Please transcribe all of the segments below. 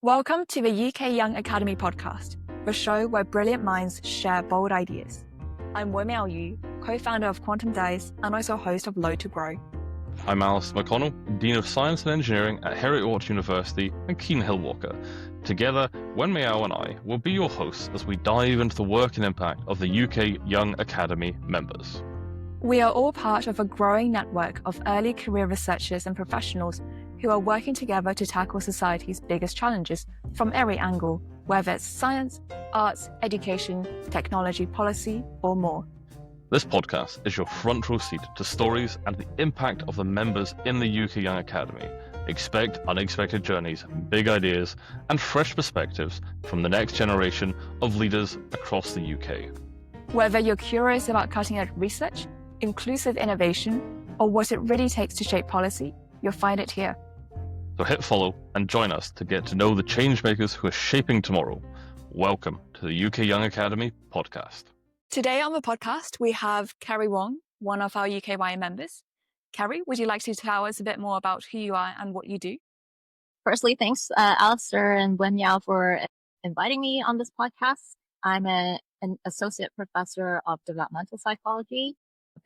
Welcome to the UK Young Academy podcast, the show where brilliant minds share bold ideas. I'm Wemiao Yu, co-founder of Quantum Days and also host of Load to Grow. I'm Alice McConnell, Dean of Science and Engineering at Heriot-Watt University and Keen Hill Walker. Together, Wen Miao and I will be your hosts as we dive into the work and impact of the UK Young Academy members. We are all part of a growing network of early career researchers and professionals who are working together to tackle society's biggest challenges from every angle, whether it's science, arts, education, technology, policy, or more. This podcast is your front row seat to stories and the impact of the members in the UK Young Academy. Expect unexpected journeys, big ideas, and fresh perspectives from the next generation of leaders across the UK. Whether you're curious about cutting-edge research, inclusive innovation, or what it really takes to shape policy, you'll find it here. So hit follow and join us to get to know the changemakers who are shaping tomorrow. Welcome to the UK Young Academy podcast. Today on the podcast, we have Keri Wong, one of our UKY members. Keri, would you like to tell us a bit more about who you are and what you do? Firstly, thanks, Alistair and Wen Yao, for inviting me on this podcast. I'm an associate professor of developmental psychology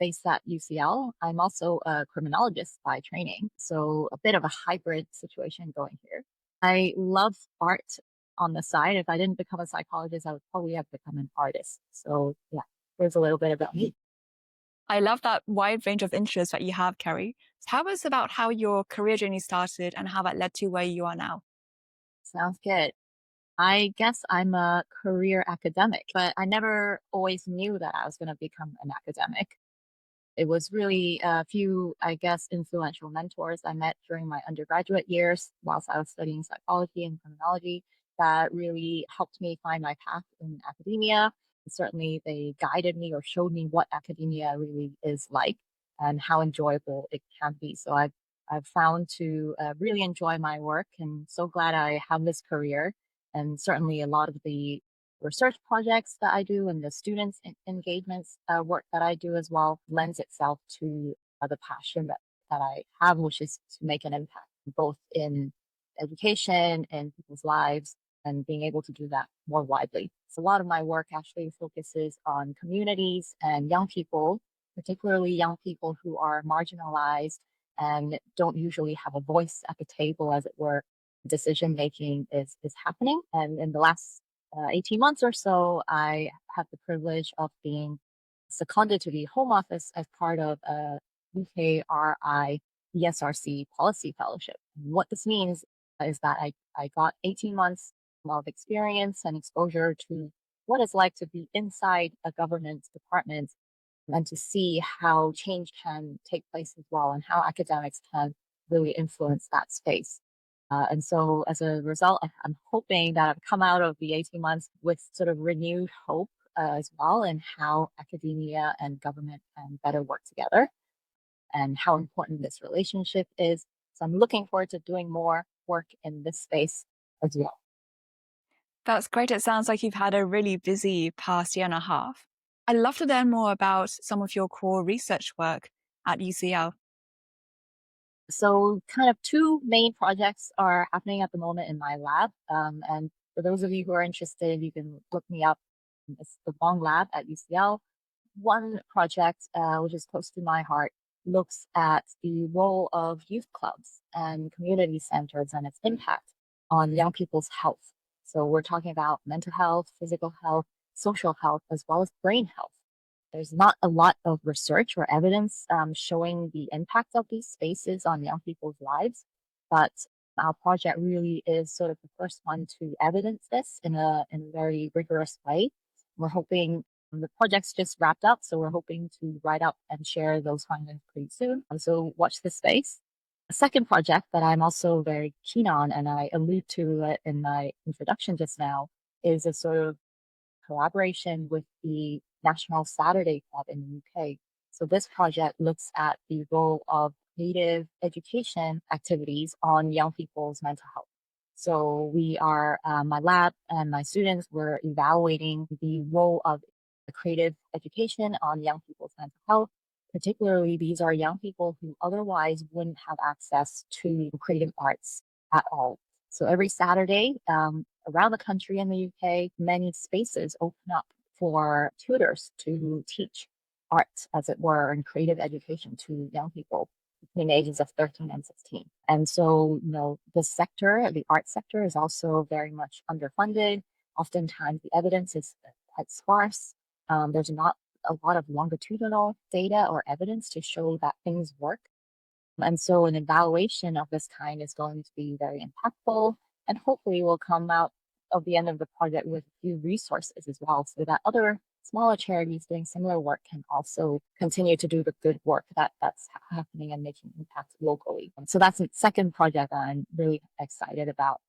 based at UCL. I'm also a criminologist by training, so a bit of a hybrid situation going here. I love art on the side. If I didn't become a psychologist, I would probably have become an artist. So yeah, here's a little bit about me. I love that wide range of interests that you have, Keri. Tell us about how your career journey started and how that led to where you are now. Sounds good. I guess I'm a career academic, but I never always knew that I was going to become an academic. It was really a few, I guess, influential mentors I met during my undergraduate years whilst I was studying psychology and criminology that really helped me find my path in academia. Certainly, they guided me or showed me what academia really is like and how enjoyable it can be. So I've found to really enjoy my work, and so glad I have this career. And certainly a lot of the research projects that I do and the students engagements work that I do as well lends itself to the passion that I have, which is to make an impact both in education and people's lives and being able to do that more widely. So a lot of my work actually focuses on communities and young people, particularly young people who are marginalized and don't usually have a voice at the table, as it were. Decision making is happening. And in the last 18 months or so, I have the privilege of being seconded to the Home Office as part of a UKRI ESRC policy fellowship. What this means is that I got 18 months of experience and exposure to what it's like to be inside a government department and to see how change can take place as well and how academics can really influence that space. And so as a result, I'm hoping that I've come out of the 18 months with sort of renewed hope as well in how academia and government can better work together and how important this relationship is. So I'm looking forward to doing more work in this space as well. That's great. It sounds like you've had a really busy past year and a half. I'd love to learn more about some of your core research work at UCL. So kind of two main projects are happening at the moment in my lab. And for those of you who are interested, you can look me up. It's the Wong Lab at UCL. One project, which is close to my heart, looks at the role of youth clubs and community centers and its impact on young people's health. So we're talking about mental health, physical health, social health, as well as brain health. There's not a lot of research or evidence showing the impact of these spaces on young people's lives, but our project really is sort of the first one to evidence this in a very rigorous way. We're hoping the project's just wrapped up, so we're hoping to write up and share those findings pretty soon. So watch this space. A second project that I'm also very keen on, and I allude to it in my introduction just now, is a sort of collaboration with the National Saturday Club in the UK. So this project looks at the role of native education activities on young people's mental health. So we are, my lab and my students were evaluating the role of creative education on young people's mental health. Particularly, these are young people who otherwise wouldn't have access to creative arts at all. So every Saturday, around the country in the UK, many spaces open up for tutors to teach art, as it were, and creative education to young people between the ages of 13 and 16. And so, the sector, the art sector, is also very much underfunded. Oftentimes, the evidence is quite sparse. There's not a lot of longitudinal data or evidence to show that things work. And so an evaluation of this kind is going to be very impactful and hopefully will come out of the end of the project with a few resources as well, so that other smaller charities doing similar work can also continue to do the good work that's happening and making impact locally. So that's the second project that I'm really excited about,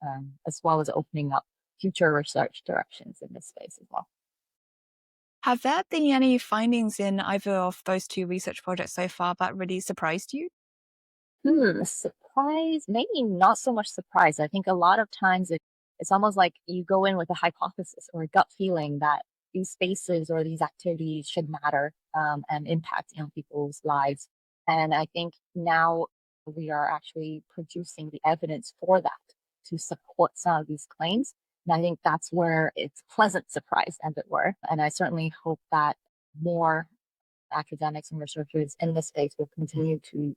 as well as opening up future research directions in this space as well. Have there been any findings in either of those two research projects so far that really surprised you? Surprise? Maybe not so much surprise. I think a lot of times it's almost like you go in with a hypothesis or a gut feeling that these spaces or these activities should matter, and impact young people's lives. And I think now we are actually producing the evidence for that to support some of these claims. And I think that's where it's a pleasant surprise, as it were. And I certainly hope that more academics and researchers in this space will continue to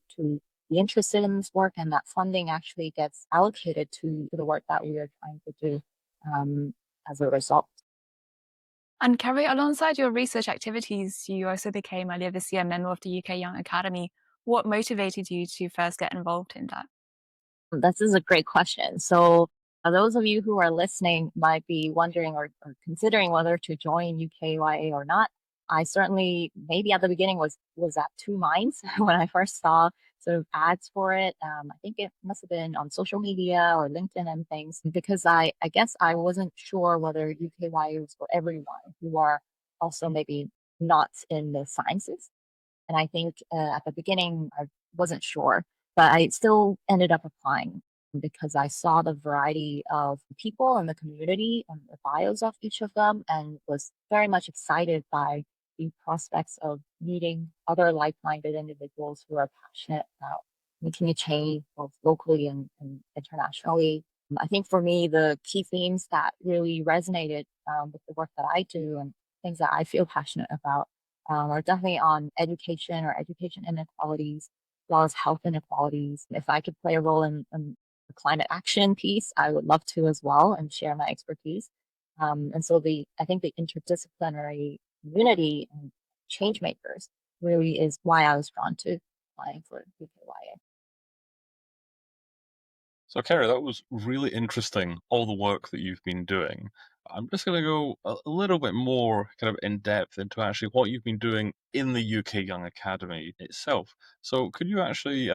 be interested in this work, and that funding actually gets allocated to the work that we are trying to do, as a result. And Keri, alongside your research activities, you also became earlier this year a member of the UK Young Academy. What motivated you to first get involved in that? This is a great question. So, those of you who are listening might be wondering or considering whether to join UKYA or not. I certainly, maybe at the beginning, was at two minds when I first saw sort of ads for it. I think it must have been on social media or LinkedIn and things, because I guess I wasn't sure whether UKYA was for everyone who are also maybe not in the sciences. And I think, at the beginning, I wasn't sure, but I still ended up applying because I saw the variety of people in the community and the bios of each of them, and was very much excited by the prospects of meeting other like-minded individuals who are passionate about making a change both locally and internationally. I think for me, the key themes that really resonated, with the work that I do and things that I feel passionate about, are definitely on education or education inequalities, as well as health inequalities. If I could play a role in the climate action piece, I would love to as well and share my expertise. And so I think the interdisciplinary unity and change makers really is why I was drawn to applying for UKYA. So, Keri, that was really interesting, all the work that you've been doing. I'm just going to go a little bit more kind of in depth into actually what you've been doing in the UK Young Academy itself. So, could you actually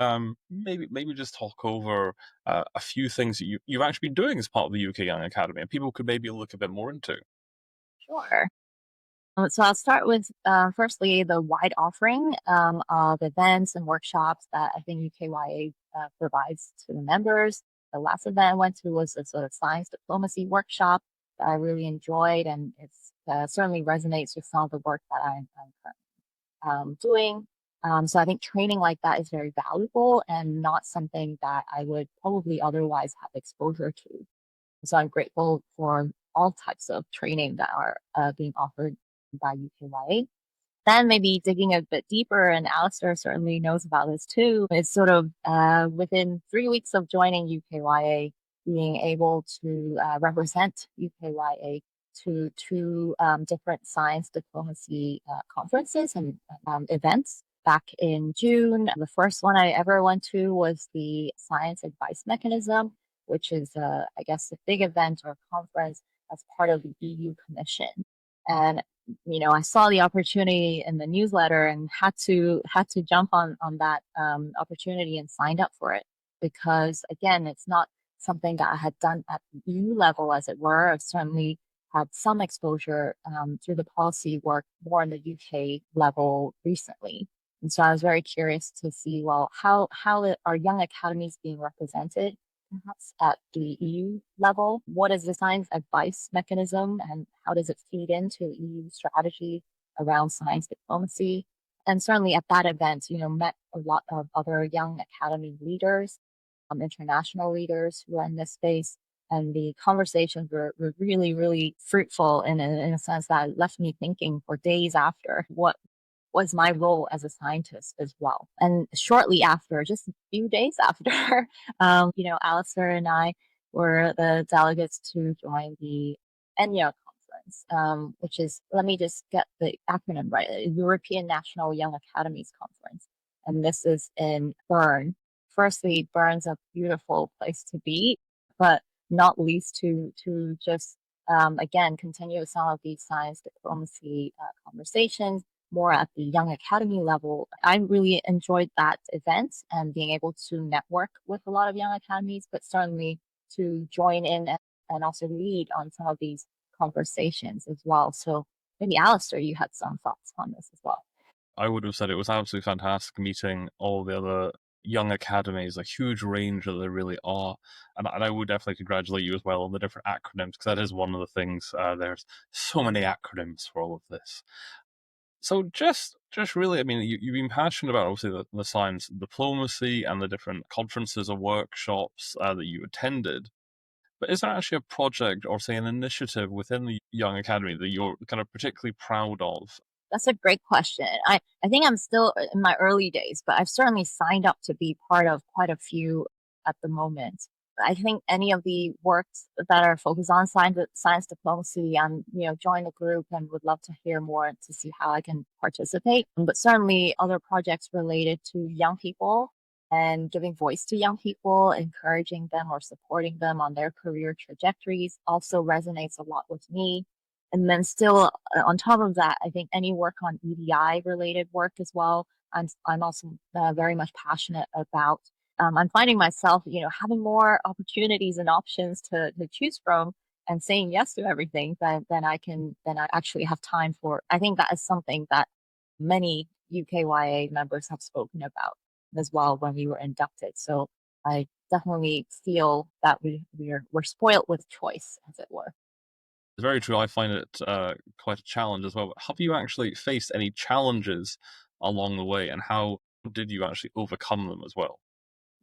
maybe just talk over a few things that you've actually been doing as part of the UK Young Academy, and people could maybe look a bit more into? Sure. So I'll start with, firstly, the wide offering, of events and workshops that I think UKYA, provides to the members. The last event I went to was a sort of science diplomacy workshop that I really enjoyed, and it's, certainly resonates with some of the work that I'm currently, doing. So I think training like that is very valuable and not something that I would probably otherwise have exposure to. So I'm grateful for all types of training that are, being offered by UKYA. Then maybe digging a bit deeper, and Alistair certainly knows about this too, is sort of, within 3 weeks of joining UKYA, being able to, represent UKYA to two, different science diplomacy, conferences and, events. Back in June, the first one I ever went to was the Science Advice Mechanism, which is, I guess, a big event or conference as part of the EU Commission. And I saw the opportunity in the newsletter and had to jump on that, opportunity and signed up for it, because again, it's not something that I had done at the EU level, as it were. I've certainly had some exposure, through the policy work more in the UK level recently. And so I was very curious to see, well, how are young academies being represented, perhaps at the EU level? What is the science advice mechanism, and how does it feed into EU strategy around science diplomacy? And certainly at that event, met a lot of other young academy leaders, international leaders who are in this space. And the conversations were really, really fruitful in a sense that left me thinking for days after what was my role as a scientist as well. And shortly after, just a few days after, Alistair and I were the delegates to join the ENYA conference, which is, let me just get the acronym right, European National Young Academies Conference. And this is in Bern. Firstly, Bern's a beautiful place to be, but not least to just, again, continue some of these science diplomacy conversations more at the young academy level. I really enjoyed that event and being able to network with a lot of young academies, but certainly to join in and also lead on some of these conversations as well. So maybe Alistair, you had some thoughts on this as well. I would have said it was absolutely fantastic meeting all the other young academies, a huge range that there really are. And I would definitely congratulate you as well on the different acronyms, because that is one of the things. There's so many acronyms for all of this. So just really, I mean, you've been passionate about obviously the science diplomacy and the different conferences or workshops that you attended. But is there actually a project or say an initiative within the Young Academy that you're kind of particularly proud of? That's a great question. I think I'm still in my early days, but I've certainly signed up to be part of quite a few at the moment. I think any of the works that are focused on science diplomacy, I'm join the group and would love to hear more to see how I can participate. But certainly other projects related to young people and giving voice to young people, encouraging them or supporting them on their career trajectories also resonates a lot with me. And then still on top of that, I think any work on EDI related work as well, I'm also very much passionate about. I'm finding myself, having more opportunities and options to choose from and saying yes to everything than I actually have time for. I think that is something that many UKYA members have spoken about as well when we were inducted. So I definitely feel that we're spoiled with choice, as it were. It's very true. I find it quite a challenge as well. But have you actually faced any challenges along the way, and how did you actually overcome them as well?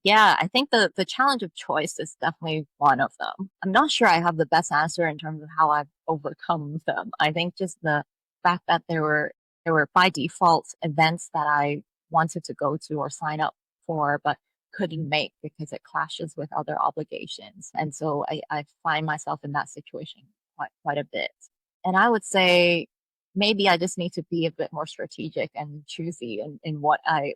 Yeah, I think the challenge of choice is definitely one of them. I'm not sure I have the best answer in terms of how I've overcome them. I think just the fact that there were by default events that I wanted to go to or sign up for, but couldn't make because it clashes with other obligations. And so I find myself in that situation quite a bit. And I would say maybe I just need to be a bit more strategic and choosy in what I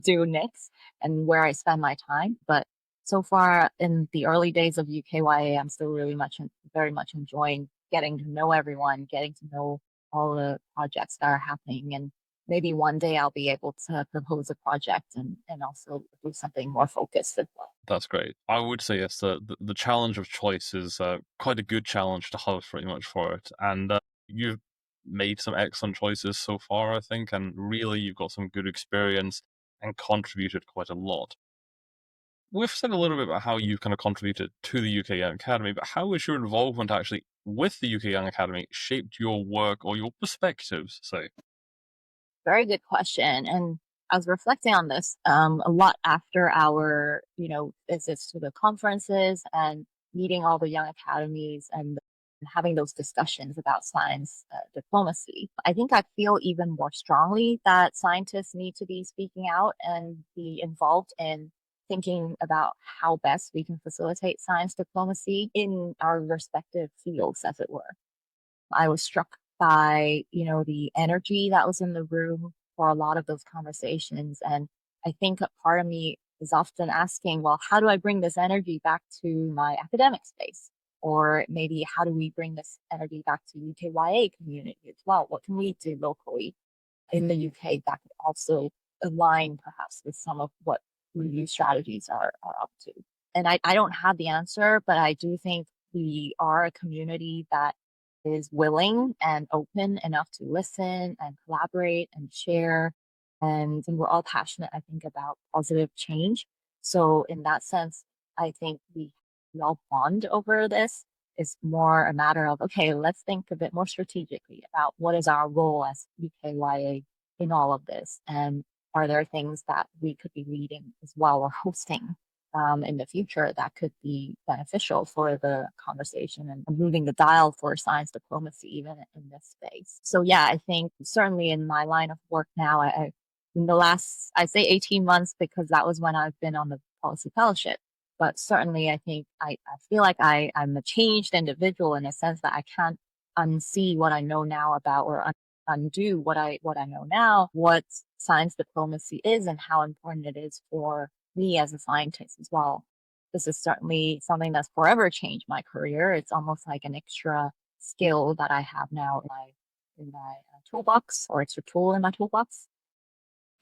do next and where I spend my time. But so far in the early days of UKYA, I'm still very much enjoying getting to know everyone, getting to know all the projects that are happening. And maybe one day I'll be able to propose a project and also do something more focused as well. That's great. I would say yes. The challenge of choice is quite a good challenge to have, pretty much for it. And you've made some excellent choices so far, I think, and really you've got some good experience and contributed quite a lot. We've said a little bit about how you've kind of contributed to the UK Young Academy, but how has your involvement actually with the UK Young Academy shaped your work or your perspectives, say? Very good question. And I was reflecting on this a lot after our, visits to the conferences and meeting all the young academies and having those discussions about science diplomacy. I think I feel even more strongly that scientists need to be speaking out and be involved in thinking about how best we can facilitate science diplomacy in our respective fields, as it were. I was struck by, the energy that was in the room for a lot of those conversations. And I think a part of me is often asking, well, how do I bring this energy back to my academic space? Or maybe how do we bring this energy back to UKYA community as well? What can we do locally in the UK that could also align perhaps with some of what review strategies are up to? And I don't have the answer, but I do think we are a community that is willing and open enough to listen and collaborate and share. And we're all passionate, I think, about positive change. So in that sense, I think we all bond over this. It's more a matter of, okay, let's think a bit more strategically about what is our role as UKYA in all of this. And are there things that we could be leading as well or hosting in the future that could be beneficial for the conversation and moving the dial for science diplomacy, even in this space. So yeah, I think certainly in my line of work now, in the last, I say 18 months because that was when I've been on the policy fellowship. But certainly I think I feel like I'm a changed individual in a sense that I can't unsee what I know now about or undo what I know now, what science diplomacy is and how important it is for me as a scientist as well. This is certainly something that's forever changed my career. It's almost like an extra skill that I have now in my toolbox, or extra tool in my toolbox.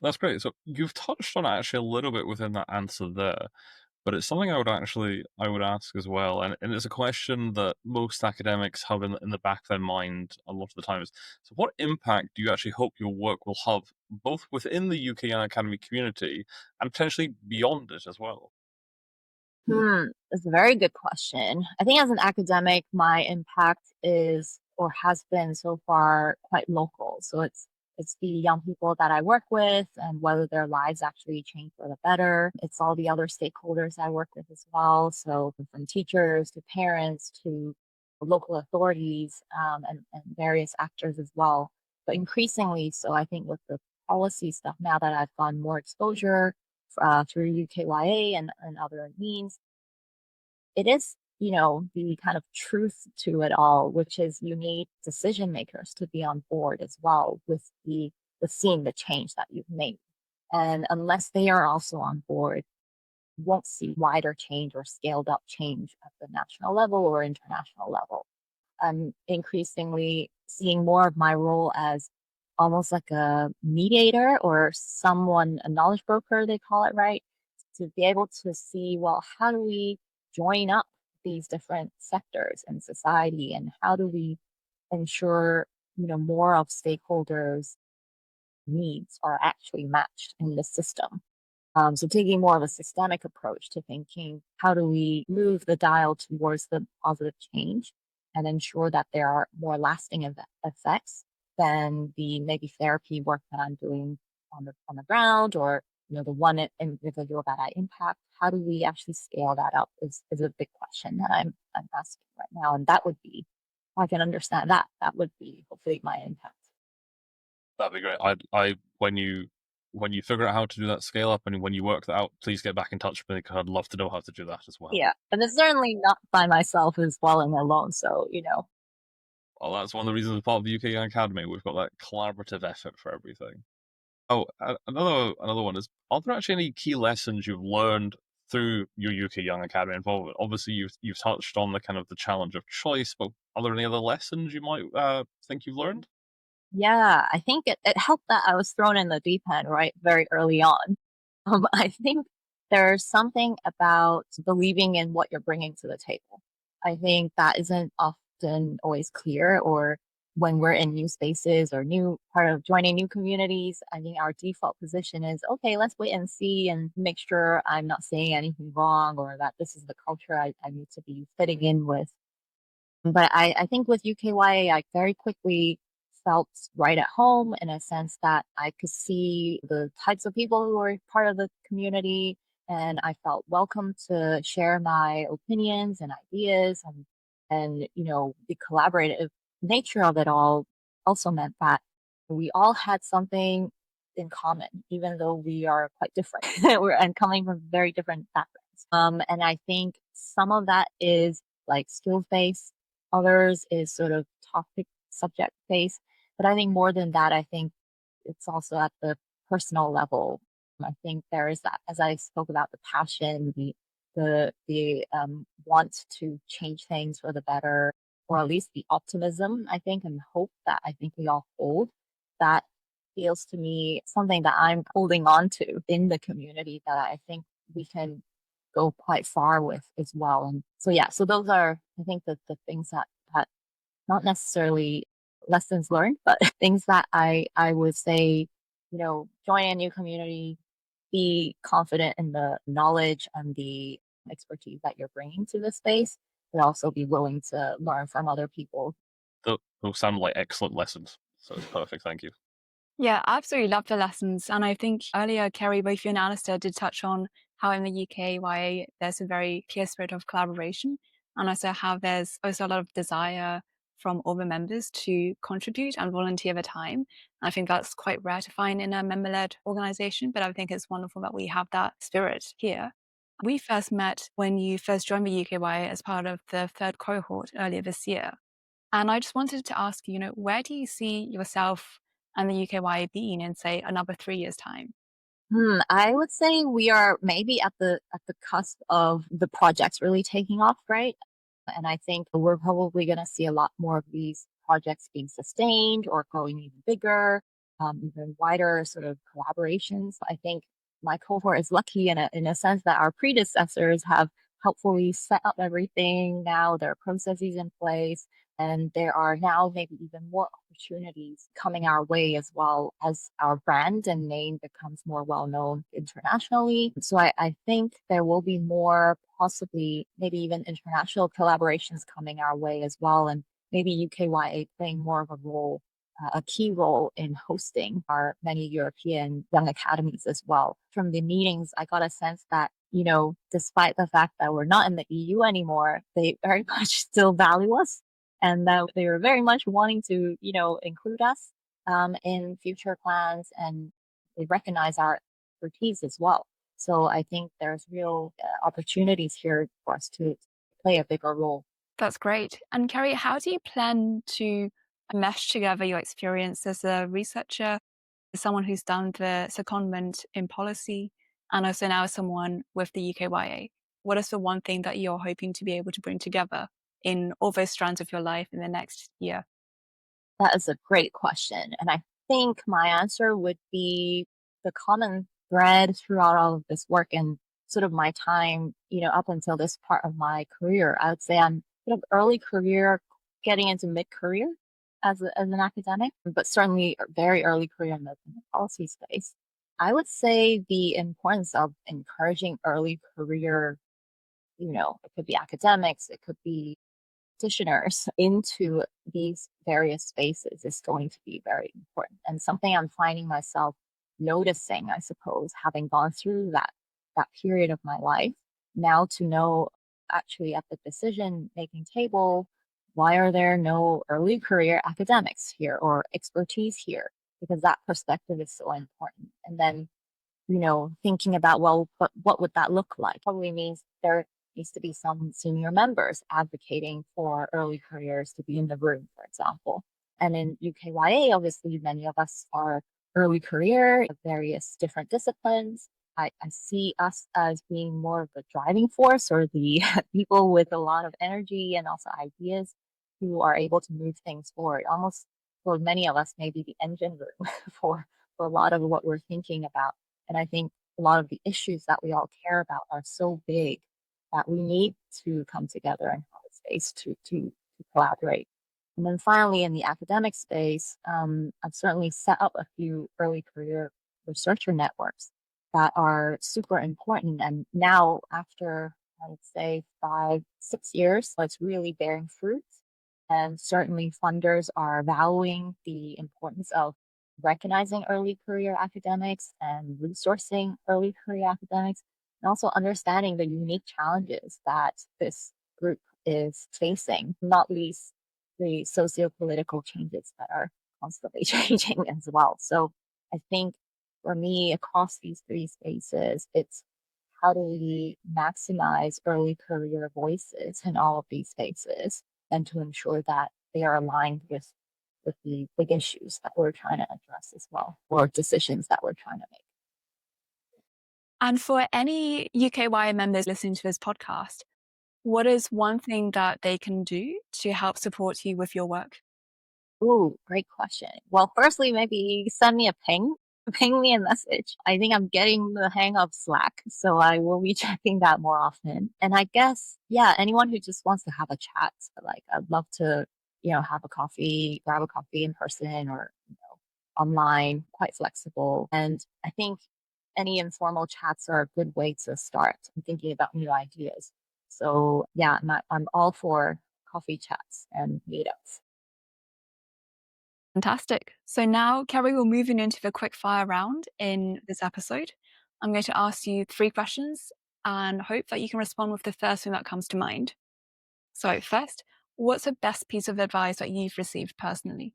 That's great. So you've touched on it actually a little bit within that answer there, but it's something I would ask as well, and it's a question that most academics have in the back of their mind a lot of the times. So what impact do you actually hope your work will have both within the UK Young Academy community and potentially beyond it as well? That's a very good question. I think as an academic, my impact is or has been so far quite local. So it's the young people that I work with and whether their lives actually change for the better. It's all the other stakeholders I work with as well. So from teachers to parents to local authorities and various actors as well. But increasingly so, I think with the policy stuff now that I've gotten more exposure through UKYA and other means, it is, the kind of truth to it all, which is you need decision makers to be on board as well with seeing the change that you've made. And unless they are also on board, you won't see wider change or scaled up change at the national level or international level. I'm increasingly seeing more of my role as almost like a mediator or someone, a knowledge broker, they call it, right? To be able to see, well, how do we join up these different sectors in society and how do we ensure, more of stakeholders' needs are actually matched in the system? So taking more of a systemic approach to thinking, how do we move the dial towards the positive change and ensure that there are more lasting effects than the maybe therapy work that I'm doing on the ground or the one individual that I impact. How do we actually scale that up is a big question that I'm asking right now. And that would be, if I can understand that, that would be hopefully my impact. That'd be great. When you figure out how to do that scale up and when you work that out, please get back in touch with me because I'd love to know how to do that as well. Yeah. And it's certainly not by myself as well and alone. So. Well, that's one of the reasons we're part of the UK Young Academy. We've got that collaborative effort for everything. Oh, another one is: are there actually any key lessons you've learned through your UK Young Academy involvement? Obviously, you've touched on the kind of the challenge of choice, but are there any other lessons you might think you've learned? Yeah, I think it helped that I was thrown in the deep end, right, very early on. I think there's something about believing in what you're bringing to the table. I think that isn't often always clear, or when we're in new spaces or new part of joining new communities, I think our default position is, okay, let's wait and see and make sure I'm not saying anything wrong or that this is the culture I need to be fitting in with. But I think with UKYA, I very quickly felt right at home in a sense that I could see the types of people who were part of the community, and I felt welcome to share my opinions and ideas, and the collaborative nature of it all also meant that we all had something in common, even though we are quite different and coming from very different backgrounds. And I think some of that is like skills based, others is sort of topic subject based. But I think more than that, I think it's also at the personal level. I think there is that, as I spoke about, the passion, the want to change things for the better, or at least the optimism, I think, and hope that I think we all hold. That feels to me something that I'm holding on to in the community that I think we can go quite far with as well. And so, yeah, so those are, I think, the things that not necessarily lessons learned, but things that I would say, join a new community, be confident in the knowledge and the expertise that you're bringing to the space, but also be willing to learn from other people. Those sound like excellent lessons, so it's perfect. Thank you. Yeah, I absolutely love the lessons. And I think earlier, Kerry, both you and Alistair did touch on how in the UKYA there's a very clear spirit of collaboration, and also how there's also a lot of desire from all the members to contribute and volunteer their time. I think that's quite rare to find in a member-led organization, but I think it's wonderful that we have that spirit here. We first met when you first joined the UKYA as part of the third cohort earlier this year. And I just wanted to ask you, where do you see yourself and the UKYA being in, say, another 3 years' time? I would say we are maybe at the cusp of the projects really taking off, right? And I think we're probably going to see a lot more of these projects being sustained or growing even bigger, even wider sort of collaborations. I think my cohort is lucky in a sense that our predecessors have helpfully set up everything. Now there are processes in place, and there are now maybe even more opportunities coming our way as well as our brand and name becomes more well known internationally. So I think there will be more, possibly maybe even international collaborations coming our way as well. And maybe UKYA playing more of a role, a key role in hosting our many European young academies as well. From the meetings, I got a sense that, despite the fact that we're not in the EU anymore, they very much still value us and that they were very much wanting to, include us in future plans, and they recognize our expertise as well. So I think there's real opportunities here for us to play a bigger role. That's great. And Keri, how do you plan to mesh together your experience as a researcher, as someone who's done the secondment in policy, and also now as someone with the UKYA? What is the one thing that you're hoping to be able to bring together in all those strands of your life in the next year? That is a great question. And I think my answer would be the common thread throughout all of this work and sort of my time, up until this part of my career. I would say I'm sort of early career, getting into mid career as an academic, but certainly a very early career in the policy space. I would say the importance of encouraging early career, it could be academics, it could be practitioners into these various spaces is going to be very important and something I'm finding myself noticing, I suppose, having gone through that period of my life now to know actually at the decision making table, why are there no early career academics here or expertise here? Because that perspective is so important. And then thinking about, well, but what would that look like? Probably means there needs to be some senior members advocating for early careers to be in the room, for example. And in UKYA, obviously, many of us are early career, various different disciplines. I see us as being more of the driving force or the people with a lot of energy and also ideas who are able to move things forward. Almost for many of us, maybe the engine room for a lot of what we're thinking about. And I think a lot of the issues that we all care about are so big that we need to come together and have a space to collaborate. And then finally, in the academic space, I've certainly set up a few early career researcher networks that are super important. And now, after I would say 5, 6 years, it's really bearing fruit. And certainly, funders are valuing the importance of recognizing early career academics and resourcing early career academics, and also understanding the unique challenges that this group is facing, not least the socio-political changes that are constantly changing as well. So I think for me, across these three spaces, it's how do we maximize early career voices in all of these spaces and to ensure that they are aligned with the big issues that we're trying to address as well, or decisions that we're trying to make. And for any UKYA members listening to this podcast, what is one thing that they can do to help support you with your work? Ooh, great question. Well, firstly, maybe send me a ping, ping me a message. I think I'm getting the hang of Slack, so I will be checking that more often. And I guess, yeah, anyone who just wants to have a chat, like I'd love to, have a coffee, grab a coffee in person or, online, quite flexible. And I think any informal chats are a good way to start thinking about new ideas. So yeah, I'm all for coffee chats and meetups. Fantastic. So now, Keri, we're moving into the quick fire round in this episode. I'm going to ask you 3 questions and hope that you can respond with the first thing that comes to mind. So first, what's the best piece of advice that you've received personally?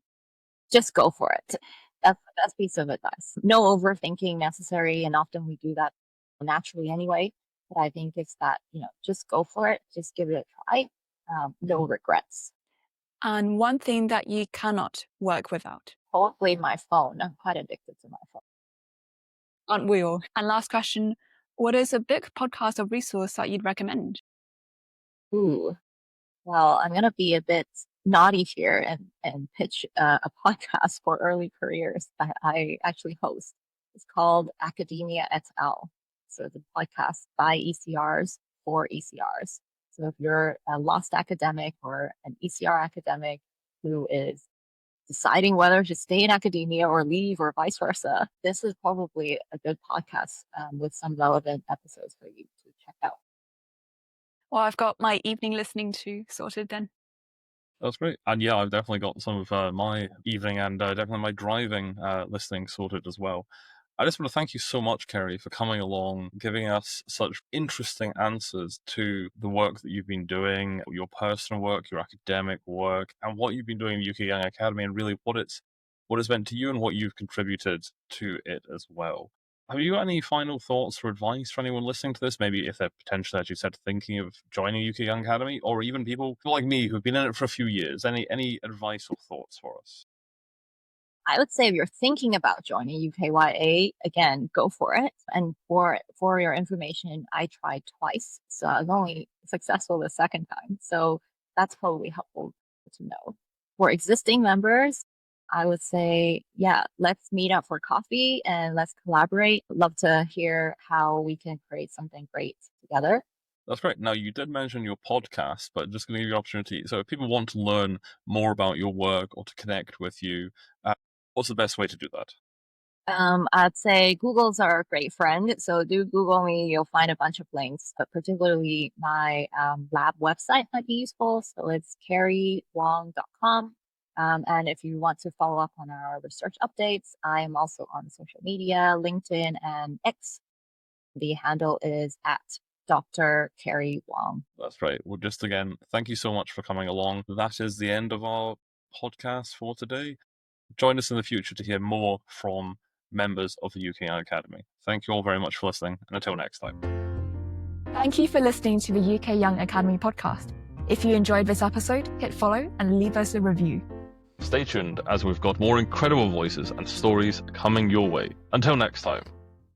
Just go for it. That's the best piece of advice. No overthinking necessary, and often we do that naturally anyway. But I think it's that, just go for it. Just give it a try. No regrets. And one thing that you cannot work without? Probably my phone. I'm quite addicted to my phone. Aren't we all? And last question, what is a book, podcast, or resource that you'd recommend? Ooh, well, I'm going to be a bit naughty here and pitch a podcast for early careers that I actually host. It's called Academia et al. So it's a podcast by ECRs for ECRs. So if you're a lost academic or an ECR academic who is deciding whether to stay in academia or leave or vice versa, this is probably a good podcast with some relevant episodes for you to check out. Well, I've got my evening listening to sorted then. That's great. And yeah, I've definitely got some of my evening and definitely my driving listening sorted as well. I just want to thank you so much, Keri, for coming along, giving us such interesting answers to the work that you've been doing, your personal work, your academic work, and what you've been doing in the UK Young Academy, and really what it's meant to you and what you've contributed to it as well. Have you got any final thoughts or advice for anyone listening to this? Maybe if they're potentially, as you said, thinking of joining UK Young Academy, or even people like me who've been in it for a few years. Any advice or thoughts for us? I would say if you're thinking about joining UKYA, again, go for it. And for your information, I tried twice, so I was only successful the second time. So that's probably helpful to know. For existing members, I would say, yeah, let's meet up for coffee and let's collaborate. Love to hear how we can create something great together. That's great. Now, you did mention your podcast, but just going to give you an opportunity. So if people want to learn more about your work or to connect with you, what's the best way to do that? I'd say Google's our great friend. So do Google me. You'll find a bunch of links, but particularly my lab website might be useful. So it's keriwong.com. And if you want to follow up on our research updates, I am also on social media, LinkedIn and X. The handle is at Dr. Keri Wong. That's right. Well, just again, thank you so much for coming along. That is the end of our podcast for today. Join us in the future to hear more from members of the UK Young Academy. Thank you all very much for listening, and until next time. Thank you for listening to the UK Young Academy podcast. If you enjoyed this episode, hit follow and leave us a review. Stay tuned as we've got more incredible voices and stories coming your way. Until next time.